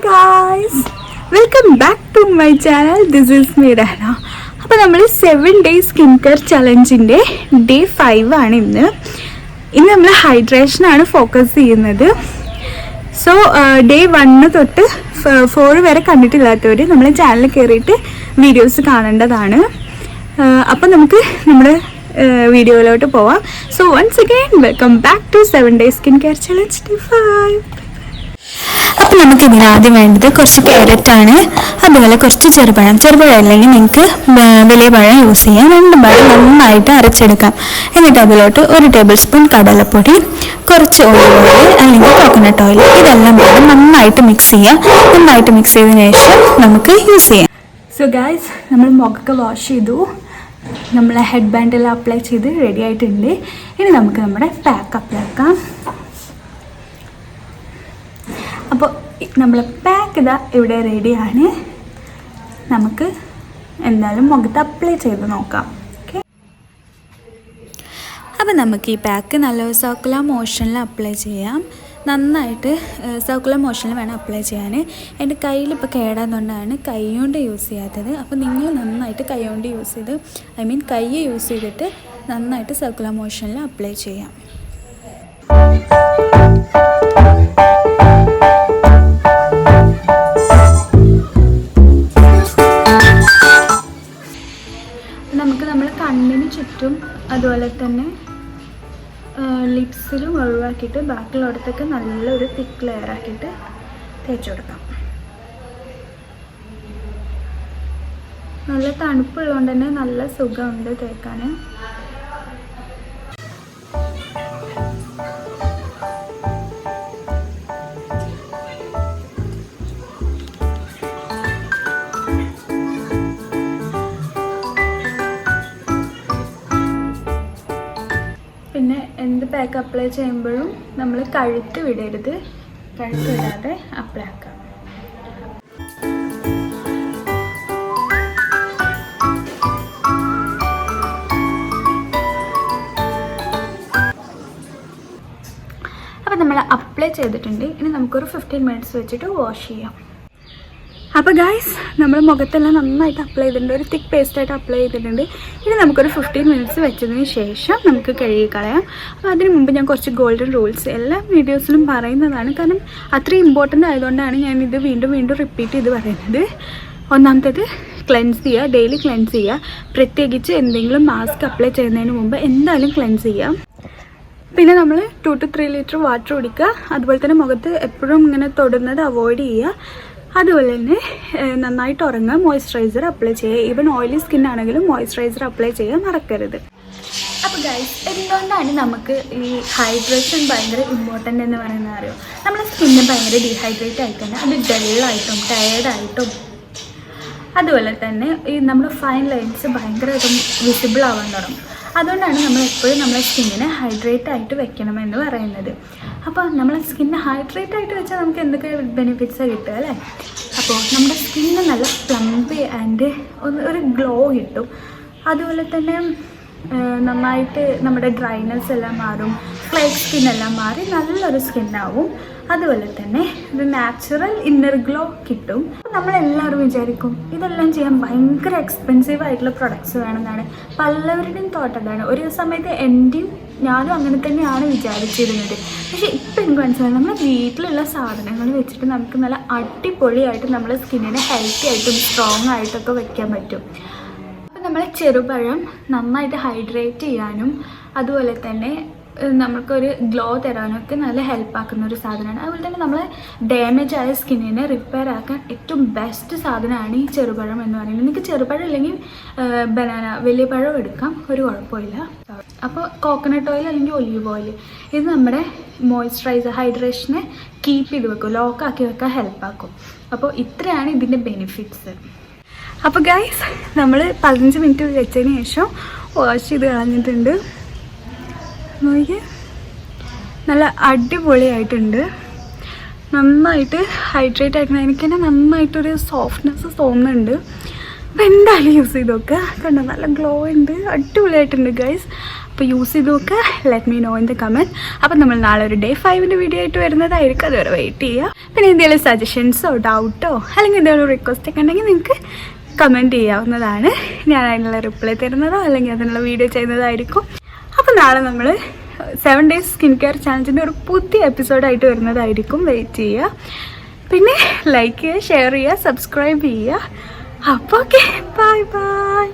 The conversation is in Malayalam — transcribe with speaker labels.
Speaker 1: Guys, welcome back to my channel. This is me Rahana. അപ്പോൾ നമ്മൾ 7 days സ്കിൻ കെയർ ചലഞ്ചിൻ്റെ ഡേ 5 ആണ് ഇന്ന് നമ്മൾ ഹൈഡ്രേഷനാണ് ഫോക്കസ് ചെയ്യുന്നത്. സോ ഡേ 1 തൊട്ട് 4 വരെ കണ്ടിട്ടില്ലാത്തവർ നമ്മളെ ചാനലിൽ കയറിയിട്ട് വീഡിയോസ് കാണേണ്ടതാണ്. അപ്പോൾ നമുക്ക് നമ്മുടെ വീഡിയോയിലോട്ട് പോവാം. So once again welcome back to 7 days skin care challenge day 5. അപ്പോൾ നമുക്ക് ഇതിനാദ്യം വേണ്ടത് കുറച്ച് ക്യാരറ്റാണ്, അതുപോലെ കുറച്ച് ചെറുപഴം അല്ലെങ്കിൽ നിങ്ങൾക്ക് വലിയ പഴം യൂസ് ചെയ്യാം. 2 പഴം നന്നായിട്ട് അരച്ചെടുക്കാം. എന്നിട്ട് അതിലോട്ട് 1 ടേബിൾ സ്പൂൺ കടലപ്പൊടി, കുറച്ച് ഓലിവ് ഓയിൽ അല്ലെങ്കിൽ കോക്കനട്ട് ഓയിൽ, ഇതെല്ലാം കൂടെ നന്നായിട്ട് മിക്സ് ചെയ്യാം. നന്നായിട്ട് മിക്സ് ചെയ്തതിന് ശേഷം നമുക്ക് യൂസ് ചെയ്യാം. സോ ഗായ്സ്, നമ്മൾ മുഖമൊക്കെ വാഷ് ചെയ്തു, നമ്മൾ ഹെഡ് ബാൻഡെല്ലാം അപ്ലൈ ചെയ്ത് റെഡി ആയിട്ടുണ്ട്. ഇനി നമുക്ക് നമ്മുടെ പാക്ക് അപ്ലൈ ആക്കാം. അപ്പോൾ നമ്മൾ പാക്ക് ഇതാ ഇവിടെ റെഡിയാണ്. നമുക്ക് എന്തായാലും മുഖത്ത് അപ്ലൈ ചെയ്ത് നോക്കാം. ഓക്കെ, അപ്പോൾ നമുക്ക് ഈ പാക്ക് നല്ല സർക്കുലർ മോഷനിൽ അപ്ലൈ ചെയ്യാം. നന്നായിട്ട് സർക്കുലർ മോഷനിൽ വേണം അപ്ലൈ ചെയ്യാൻ. എൻ്റെ കയ്യിലിപ്പോൾ കേടാന്നുകൊണ്ടാണ് കൈ കൊണ്ട് യൂസ് ചെയ്യാത്തത്. അപ്പോൾ നിങ്ങൾ നന്നായിട്ട് കൈ കൊണ്ട് യൂസ് ചെയ്ത് കൈ യൂസ് ചെയ്തിട്ട് നന്നായിട്ട് സർക്കുലർ മോഷനിൽ അപ്ലൈ ചെയ്യാം. നമ്മൾ കണ്ണിന് ചുറ്റും അതുപോലെ തന്നെ ലിപ്സിലും ഒഴിവാക്കിയിട്ട് ബാക്കിയുള്ളിടത്തൊക്കെ നല്ലൊരു തിക്ക് ലെയർ ആക്കിയിട്ട് തേച്ച് കൊടുക്കാം. നല്ല തണുപ്പുള്ളതുകൊണ്ട് തന്നെ നല്ല സുഖമുണ്ട് തേക്കാൻ. പിന്നെ എന്ത് പാക്ക് അപ്ലൈ ചെയ്യുമ്പോഴും നമ്മൾ കഴുത്ത് വിടരുത്, കഴുത്ത് വിടാതെ അപ്ലൈ ആക്കാം. അപ്പോൾ നമ്മൾ അപ്ലൈ ചെയ്തിട്ടുണ്ട്. ഇനി നമുക്കൊരു 15 minutes വെച്ചിട്ട് വാഷ് ചെയ്യാം. അപ്പോൾ ഗായ്സ്, നമ്മൾ മുഖത്തെല്ലാം നന്നായിട്ട് അപ്ലൈ ചെയ്തിട്ടുണ്ട്, ഒരു തിക്ക് പേസ്റ്റായിട്ട് അപ്ലൈ ചെയ്തിട്ടുണ്ട്. ഇനി നമുക്കൊരു 15 minutes വെച്ചതിന് ശേഷം നമുക്ക് കഴുകി കളയാം. അപ്പോൾ അതിന് മുമ്പ് ഞാൻ കുറച്ച് ഗോൾഡൻ റൂൾസ് എല്ലാ വീഡിയോസിലും പറയുന്നതാണ്, കാരണം അത്രയും ഇമ്പോർട്ടൻ്റ് ആയതുകൊണ്ടാണ് ഞാനിത് വീണ്ടും റിപ്പീറ്റ് ചെയ്ത് പറയുന്നത്. ഒന്നാമത്തേത്, ക്ലെൻസ് ചെയ്യുക, ഡെയിലി ക്ലെൻസ് ചെയ്യുക. പ്രത്യേകിച്ച് എന്തെങ്കിലും മാസ്ക് അപ്ലൈ ചെയ്യുന്നതിന് മുമ്പ് എന്തായാലും ക്ലെൻസ് ചെയ്യാം. പിന്നെ നമ്മൾ 2 to 3 liter വാട്ടർ കുടിക്കുക. അതുപോലെ തന്നെ മുഖത്ത് എപ്പോഴും ഇങ്ങനെ തൊടുന്നത് അവോയ്ഡ് ചെയ്യുക. അതുപോലെ തന്നെ നന്നായിട്ട് ഉറങ്ങുക, മോയ്സ്ചറൈസർ അപ്ലൈ ചെയ്യുക. ഈവൻ ഓയിലി സ്കിൻ ആണെങ്കിലും മോയ്സ്ചറൈസർ അപ്ലൈ ചെയ്യാൻ മറക്കരുത്. അപ്പോൾ ഗൈസ്, എന്തുകൊണ്ടാണ് നമുക്ക് ഈ ഹൈഡ്രേഷൻ ഭയങ്കര ഇമ്പോർട്ടൻ്റ് എന്ന് പറയുന്നത് അറിയോ? നമ്മുടെ സ്കിന്ന് ഭയങ്കര ഡീഹൈഡ്രേറ്റ് ആയിക്കഴിഞ്ഞാൽ അത് ഡള്ളായിട്ടും ടയേർഡായിട്ടും അതുപോലെ തന്നെ ഈ നമ്മുടെ ഫൈൻ ലൈൻസ് ഭയങ്കരമായിട്ടും വിസിബിൾ ആവാൻ തുടങ്ങും. അതുകൊണ്ടാണ് നമ്മൾ എപ്പോഴും നമ്മുടെ സ്കിന്നിനെ ഹൈഡ്രേറ്റ് ആയിട്ട് വെക്കണമെന്ന് പറയുന്നത്. അപ്പോൾ നമ്മളെ സ്കിന്ന് ഹൈഡ്രേറ്റ് ആയിട്ട് വെച്ചാൽ നമുക്ക് എന്തൊക്കെ ബെനിഫിറ്റ്സാണ് കിട്ടുക അല്ലേ? അപ്പോൾ നമ്മുടെ സ്കിന്ന് നല്ല പ്ലംപി ആൻഡ് ഒരു ഗ്ലോ കിട്ടും. അതുപോലെ തന്നെ നന്നായിട്ട് നമ്മുടെ ഡ്രൈനെസ് എല്ലാം മാറും, ഫ്ലേക്ക് സ്കിന്നെല്ലാം മാറി നല്ലൊരു സ്കിന്നാവും. അതുപോലെ തന്നെ ഒരു നാച്ചുറൽ ഇന്നർ ഗ്ലോ കിട്ടും. നമ്മളെല്ലാവരും വിചാരിക്കും ഇതെല്ലാം ചെയ്യാൻ ഭയങ്കര എക്സ്പെൻസീവ് ആയിട്ടുള്ള പ്രൊഡക്ട്സ് വേണമെന്നാണ്. പലവരുടെയും തോട്ട് അതാണ്. ഒരു സമയത്ത് എൻ്റെയും ഞാനും അങ്ങനെ തന്നെയാണ് വിചാരിച്ചിരുന്നത്. പക്ഷേ ഇപ്പം എനിക്ക് മനസ്സിലായി, നമ്മുടെ വീട്ടിലുള്ള സാധനങ്ങൾ വെച്ചിട്ട് നമുക്ക് നല്ല അടിപൊളിയായിട്ട് നമ്മുടെ സ്കിന്നിനെ ഹെൽത്തി ആയിട്ടും സ്ട്രോങ് ആയിട്ടൊക്കെ വെക്കാൻ പറ്റും. അപ്പം നമ്മളെ ചെറുപഴം നന്നായിട്ട് ഹൈഡ്രേറ്റ് ചെയ്യാനും അതുപോലെ തന്നെ നമുക്കൊരു ഗ്ലോ തരാനൊക്കെ നല്ല ഹെൽപ്പാക്കുന്ന ഒരു സാധനമാണ്. അതുപോലെ തന്നെ നമ്മൾ ഡാമേജ് ആയ സ്കിന്നിനെ റിപ്പയർ ആക്കാൻ ഏറ്റവും ബെസ്റ്റ് സാധനമാണ് ഈ ചെറുപഴം എന്ന് പറയുന്നത്. നിങ്ങൾക്ക് ചെറുപഴം അല്ലെങ്കിൽ ബനാന വലിയ പഴം എടുക്കാം, ഒരു കുഴപ്പമില്ല. അപ്പോൾ കോക്കനട്ട് ഓയിൽ അല്ലെങ്കിൽ ഒലീവ് ഓയിൽ ഇത് നമ്മുടെ മോയ്സ്ചറൈസർ ഹൈഡ്രേഷനെ കീപ്പ് ചെയ്ത് വെക്കും, ലോക്കാക്കി വെക്കാൻ ഹെൽപ്പാക്കും. അപ്പോൾ ഇത്രയാണ് ഇതിൻ്റെ ബെനിഫിറ്റ്സ്. അപ്പോൾ ഗൈസ്, നമ്മൾ 15 minutes വെച്ചതിന് ശേഷം വാഷ് ചെയ്ത് കളഞ്ഞിട്ടുണ്ട്. നോക്കിയേ, നല്ല അടിപൊളിയായിട്ടുണ്ട്. നന്നായിട്ട് ഹൈഡ്രേറ്റ് ആക്കണം. എനിക്ക് തന്നെ നന്നായിട്ടൊരു സോഫ്റ്റ്നെസ് തോന്നുന്നുണ്ട്. അപ്പോൾ എന്തായാലും യൂസ് ചെയ്ത് നോക്കുക. കണ്ടോ, നല്ല ഗ്ലോ ഉണ്ട്, അടിപൊളിയായിട്ടുണ്ട് ഗൈസ്. അപ്പോൾ യൂസ് ചെയ്ത് നോക്കുക. Let me know in the comment. അപ്പോൾ നമ്മൾ നാളെ ഒരു ഡേ 5 വീഡിയോ ആയിട്ട് വരുന്നതായിരിക്കും. അതുവരെ വെയിറ്റ് ചെയ്യുക. പിന്നെ എന്തെങ്കിലും സജഷൻസോ ഡൗട്ടോ അല്ലെങ്കിൽ എന്തെങ്കിലും റിക്വസ്റ്റ് ഒക്കെ ഉണ്ടെങ്കിൽ നിങ്ങൾക്ക് കമൻറ്റ് ചെയ്യാവുന്നതാണ്. ഞാൻ അതിനുള്ള റിപ്ലൈ തരുന്നതോ അല്ലെങ്കിൽ അതിനുള്ള വീഡിയോ ചെയ്യുന്നതായിരിക്കും. അപ്പോൾ നാളെ നമ്മൾ 7 days സ്കിൻ കെയർ ചാലഞ്ചിൻ്റെ ഒരു പുതിയ എപ്പിസോഡായിട്ട് വരുന്നതായിരിക്കും. വെയിറ്റ് ചെയ്യുക. പിന്നെ ലൈക്ക് ചെയ്യുക, ഷെയർ ചെയ്യുക, സബ്സ്ക്രൈബ് ചെയ്യുക. അപ്പോൾ ഓക്കെ, ബൈ ബൈ.